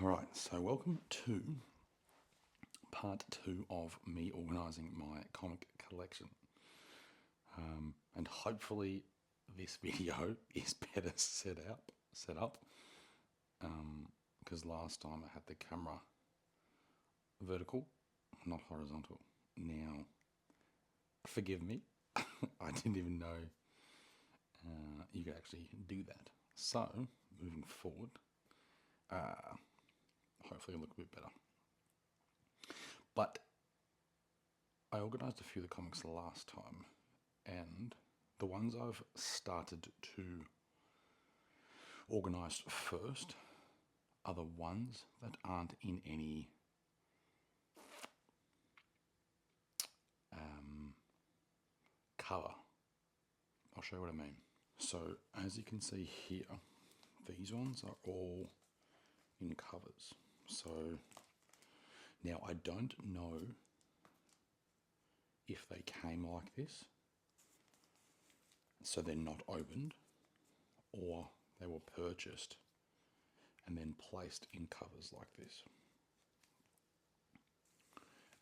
Alright, so welcome to part 2 of me organising my comic collection. And hopefully this video is better set up, because last time I had the camera vertical, not horizontal. Now, forgive me, I didn't even know you could actually do that. So, moving forward, hopefully it'll look a bit better. But I organised a few of the comics last time, and the ones I've started to organise first are the ones that aren't in any cover. I'll show you what I mean. So as you can see here, these ones are all in covers. So now I don't know if they came like this, so they're not opened, or they were purchased and then placed in covers like this.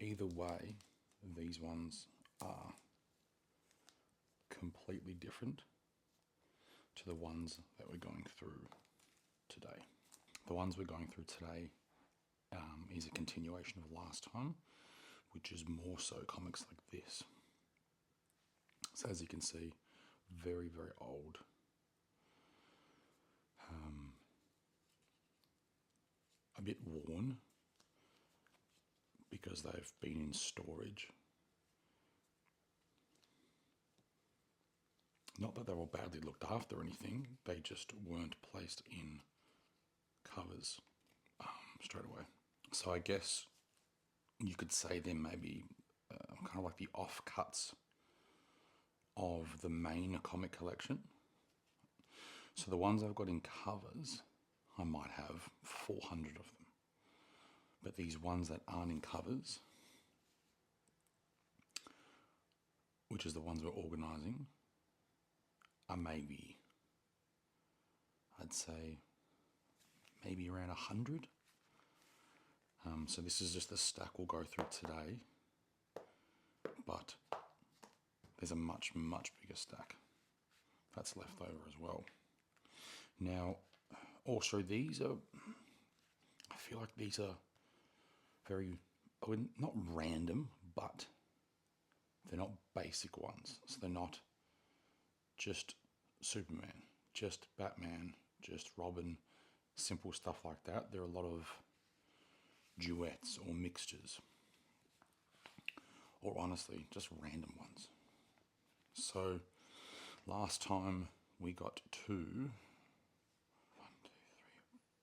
Either way, these ones are completely different to the ones that we're going through today. The ones we're going through today is a continuation of last time, which is more so comics like this. So as you can see, very, very old. A bit worn because they've been in storage. Not that they were badly looked after or anything, they just weren't placed in covers straight away. So I guess you could say they're maybe kind of like the offcuts of the main comic collection. So the ones I've got in covers, I might have 400 of them. But these ones that aren't in covers, which is the ones we're organising, are maybe, I'd say, maybe around 100. So this is just the stack we'll go through today, but there's a much, much bigger stack that's left over as well. Now, also these are, I feel like these are very, not random, but they're not basic ones. So they're not just Superman, just Batman, just Robin, simple stuff like that. There are a lot of duets or mixtures, or honestly, just random ones. So last time we got to 1, 2, 3,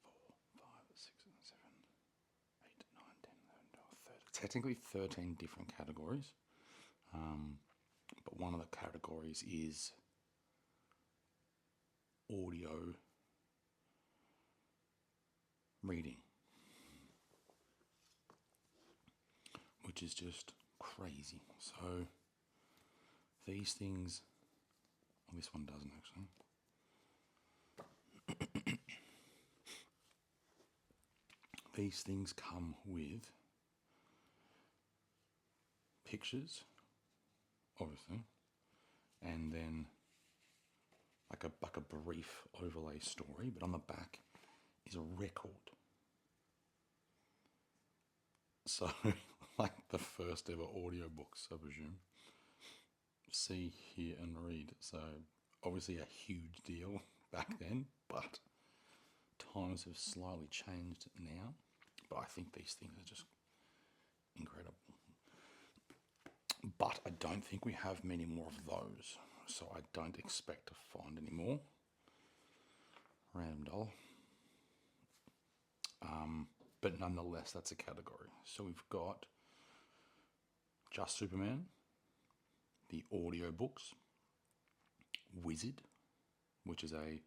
4, 5, 6, 7, 8, 9, 10, 11, 12, 13. Technically 13 different categories, but one of the categories is audio reading, which is just crazy. So these things, well, this one doesn't actually. These things come with pictures, obviously, and then like a brief overlay story, but on the back is a record. So, like the first ever audiobooks, I presume. See, hear and read. So, obviously a huge deal back then, but times have slightly changed now. But I think these things are just incredible. But I don't think we have many more of those, so I don't expect to find any more. Random doll. But nonetheless, that's a category. So we've got Just Superman, the audiobooks, Wizard, which is a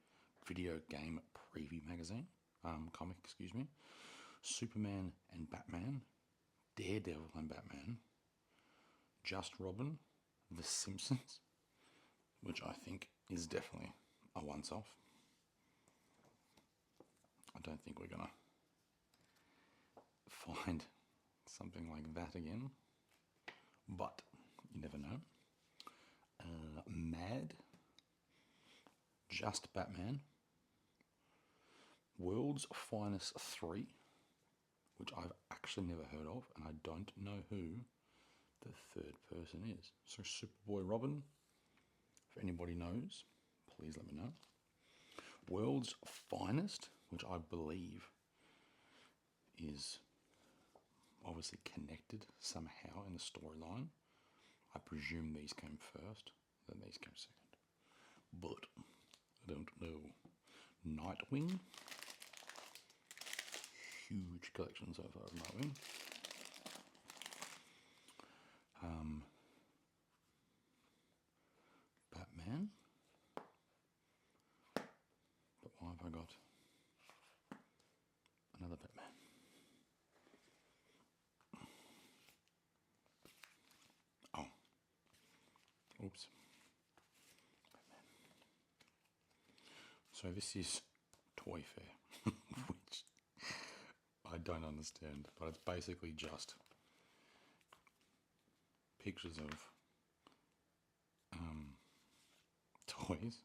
video game preview magazine, comic, excuse me, Superman and Batman, Daredevil and Batman, Just Robin, The Simpsons, which I think is definitely a once-off. I don't think we're gonna something like that again, but you never know. Mad, Just Batman, World's Finest 3, which I've actually never heard of, and I don't know who the third person is. So Superboy Robin, if anybody knows, please let me know. World's Finest, which I believe is obviously connected somehow in the storyline. I presume these came first, then these came second. But I don't know. Nightwing. Huge collection so far of Nightwing. Batman. But why have I got another Batman? Oh. Oops. Batman. So this is Toy Fair, which I don't understand, but it's basically just pictures of toys,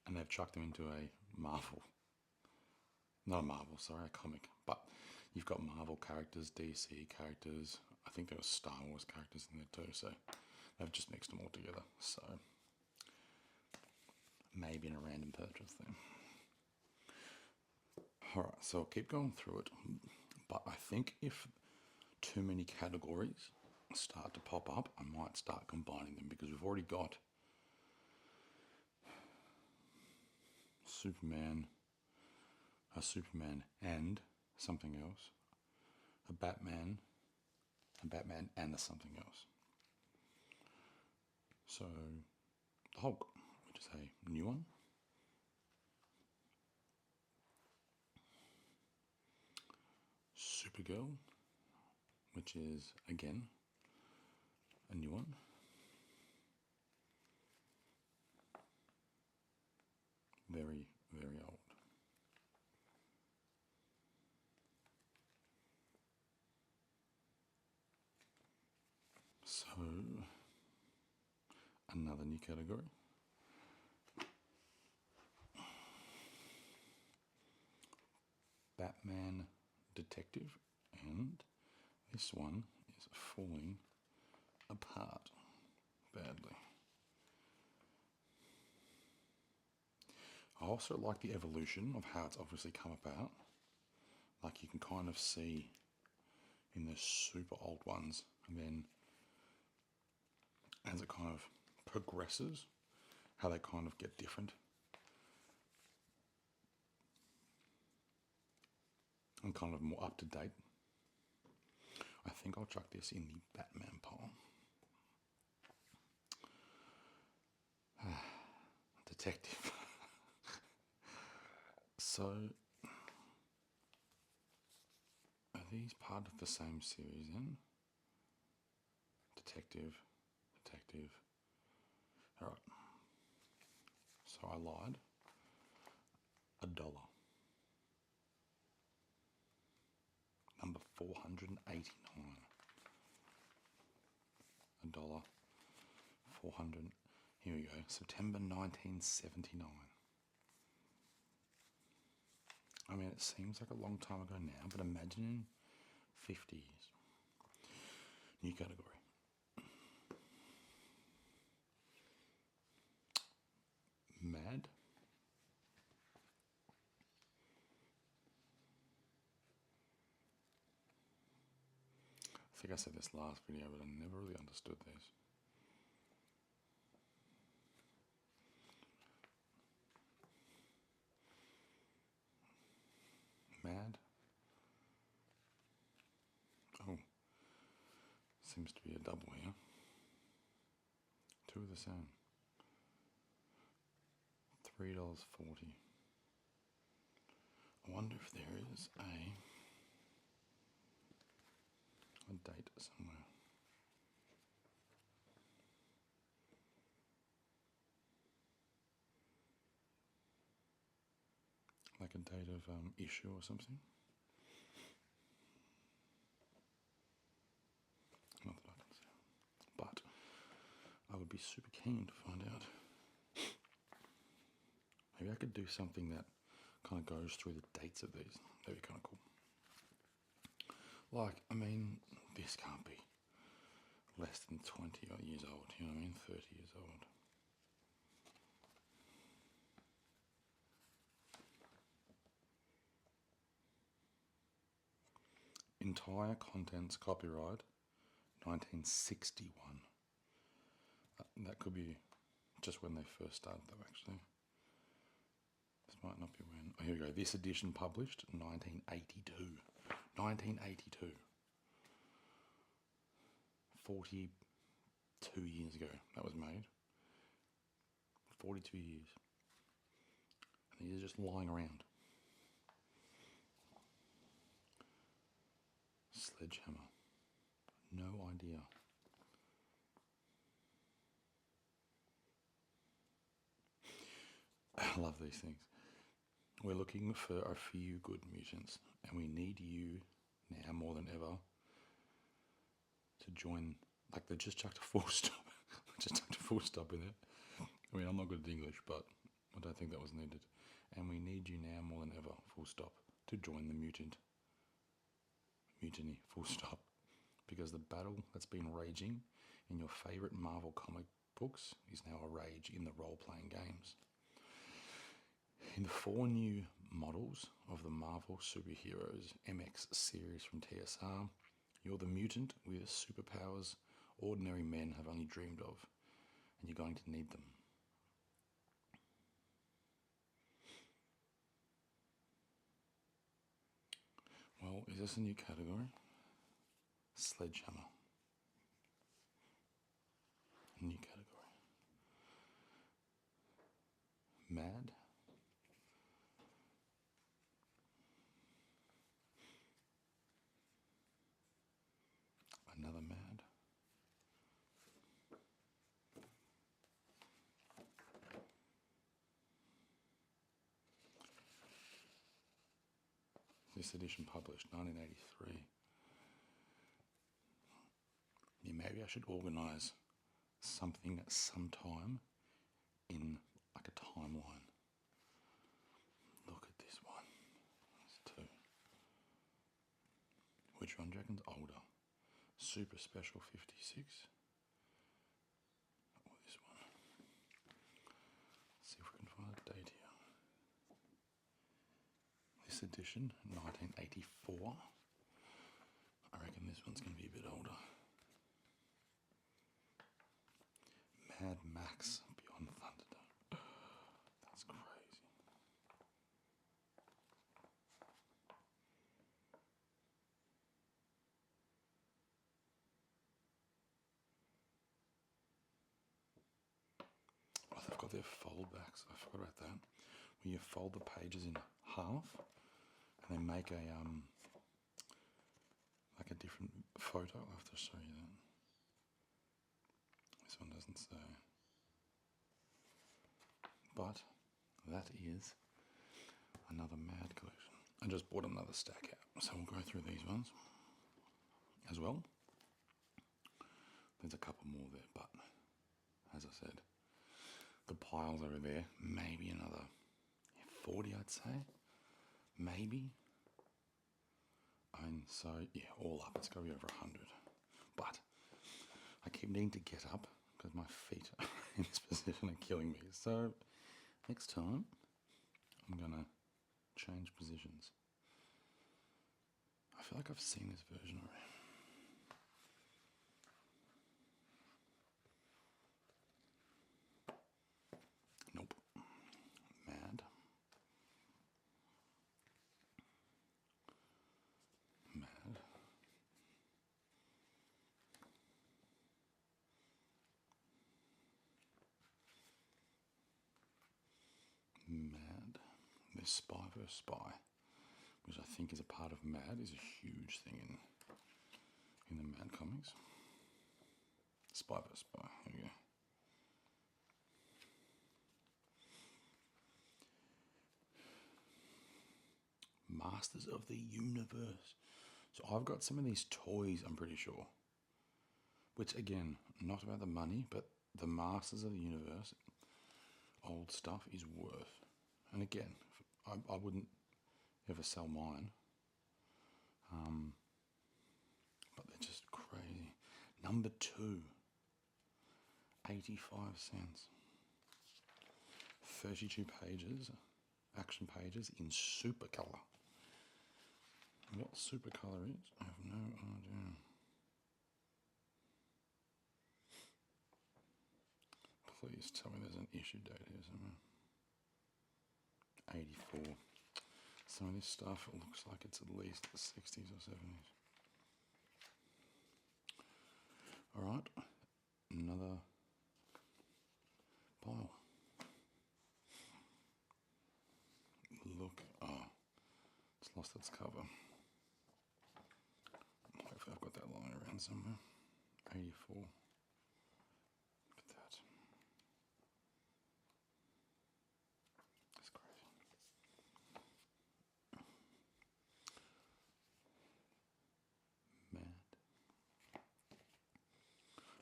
and they've chucked them into a Marvel. Not a Marvel, sorry, a comic. But you've got Marvel characters, DC characters. I think there were Star Wars characters in there too. So they've just mixed them all together. So maybe in a random purchase thing. Alright, so I'll keep going through it. But I think if too many categories start to pop up, I might start combining them, because we've already got Superman, a Superman and something else, a Batman and a something else. So the Hulk, which is a new one. Supergirl, which is again a new one. Very, very old. So another new category. Batman Detective, and this one is falling apart badly. I also like the evolution of how it's obviously come about. Like you can kind of see in the super old ones, and then as it kind of progresses, how they kind of get different. And kind of more up to date. I think I'll chuck this in the Batman pile. Detective. So, are these part of the same series then? Detective. Alright. So I lied. $1. Number 489. $1. 400. Here we go. September 1979. I mean, it seems like a long time ago now, but imagine in 50 years. New category. Mad. I think I said this last video, but I never really understood this. Mad. Oh, seems to be a double here. Two of the same. $3.40. I wonder if there is a date somewhere. Like a date of issue or something. be super keen to find out. Maybe I could do something that kind of goes through the dates of these. That'd be kind of cool. Like, I mean, this can't be less than 20 years old, you know what I mean? 30 years old. Entire contents copyright 1961. That could be just when they first started though, actually. This might not be when. Oh, here we go. This edition published 1982. 1982. 42 years ago that was made. 42 years. And these are just lying around. Sledgehammer. No idea. I love these things. We're looking for a few good mutants, and we need you now more than ever to join. Like, they just chucked a full stop. Just chucked a full stop in it. I mean, I'm not good at English, but I don't think that was needed. And we need you now more than ever, full stop, to join the mutiny, full stop. Because the battle that's been raging in your favourite Marvel comic books is now a rage in the role-playing games. In the 4 new models of the Marvel Superheroes MX series from TSR, you're the mutant with superpowers ordinary men have only dreamed of, and you're going to need them. Well, is this a new category? Sledgehammer. New category. Mad. Another mad. This edition published 1983. Yeah, maybe I should organise something sometime in like a timeline. Look at this one. There's 2. Which one do you reckon's older? Super Special 56. Or this one. Let's see if we can find a date here. This edition, 1984. I reckon this one's going to be a bit older. Mad Max Beyond Thunderdome. That's crazy. Oh, they've got their fold-backs. I forgot about that. Where you fold the pages in half and then make a like a different photo. I'll have to show you that. This one doesn't say. But that is another mad collection. I just bought another stack out, so we'll go through these ones as well. There's a couple more there, but as I said, the piles over there, maybe another 40, I'd say. Maybe. And so, yeah, all up, it's got to be over 100. But I keep needing to get up because my feet in this position are killing me. So next time, I'm going to change positions. I feel like I've seen this version already. Nope. Mad. Mad. Mad. There's Spy vs. Spy, which I think is a part of Mad, is a huge thing in the Mad comics. Spy vs. Spy, here we go. Masters of the Universe. So I've got some of these toys, I'm pretty sure. Which, again, not about the money, but the Masters of the Universe, old stuff is worth. And again, I wouldn't ever sell mine. But they're just crazy. Number 2, 85 cents. 32 pages, action pages in super colour. What super colour is, I have no idea. Please tell me there's an issue date here somewhere. 84. Some of this stuff looks like it's at least the 60s or 70s. Alright, another pile. Look, it's lost its cover. Hopefully I've got that lying around somewhere. 84. Look at that. That's crazy. Mad.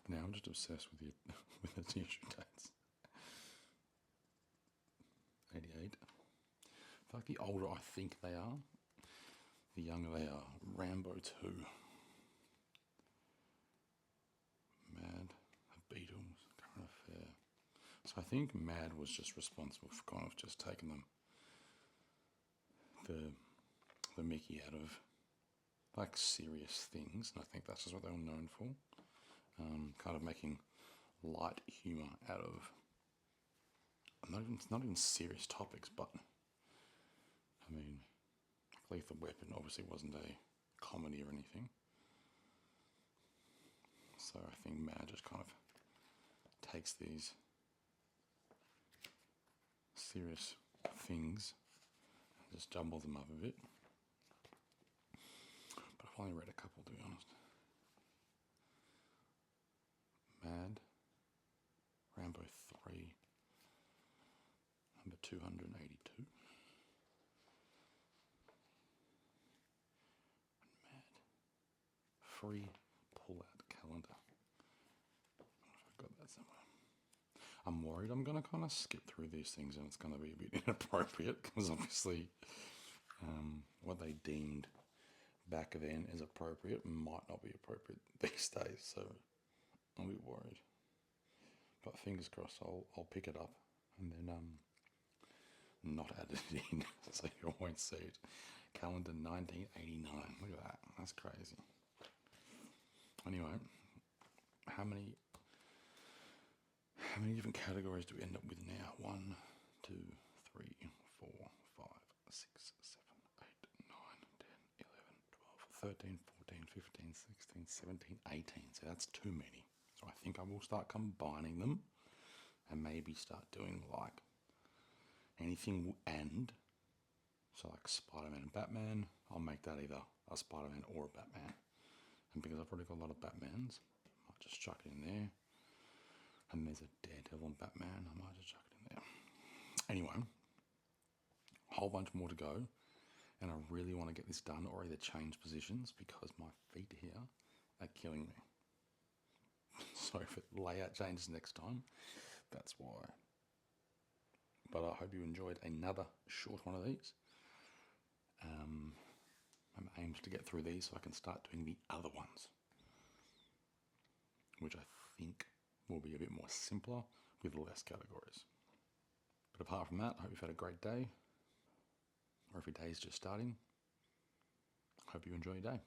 Now I'm just obsessed with with its issue dates. 88. In fact, the older I think they are, the younger they are. Rambo 2. Mad. The Beatles. Current Affair. So I think Mad was just responsible for kind of just taking the Mickey out of like serious things, and I think that's just what they were known for. Kind of making light humour out of not even serious topics, but I mean, Lethal Weapon obviously wasn't a comedy or anything. So I think Mad just kind of takes these serious things and just jumbles them up a bit. But I've only read a couple, to be honest. Mad, Rambo 3, number 282. And Mad, free pull-out calendar. I don't know if I've got that somewhere. I'm worried I'm going to kind of skip through these things and it's going to be a bit inappropriate because obviously what they deemed back then as appropriate might not be appropriate these days, so I'm a bit worried. But fingers crossed I'll pick it up and then not add it in so you won't see it. Calendar 1989. Look at that. That's crazy. Anyway, how many different categories do we end up with now? 1, 2, 3, 4, 5, 6, 7, 8, 9, 10, 11, 12, 13, 14, 15, 16, 17, 18. So that's too many. So I think I will start combining them and maybe start doing like anything and. So like Spider-Man and Batman, I'll make that either a Spider-Man or a Batman. And because I've already got a lot of Batmans, I might just chuck it in there. And there's a Daredevil and Batman, I might just chuck it in there. Anyway, a whole bunch more to go. And I really want to get this done or either change positions because my feet here are killing me. So if layout changes next time, that's why. But I hope you enjoyed another short one of these. My aim is to get through these so I can start doing the other ones, which I think will be a bit more simpler with less categories. But apart from that, I hope you've had a great day, or if your day is just starting, I hope you enjoy your day.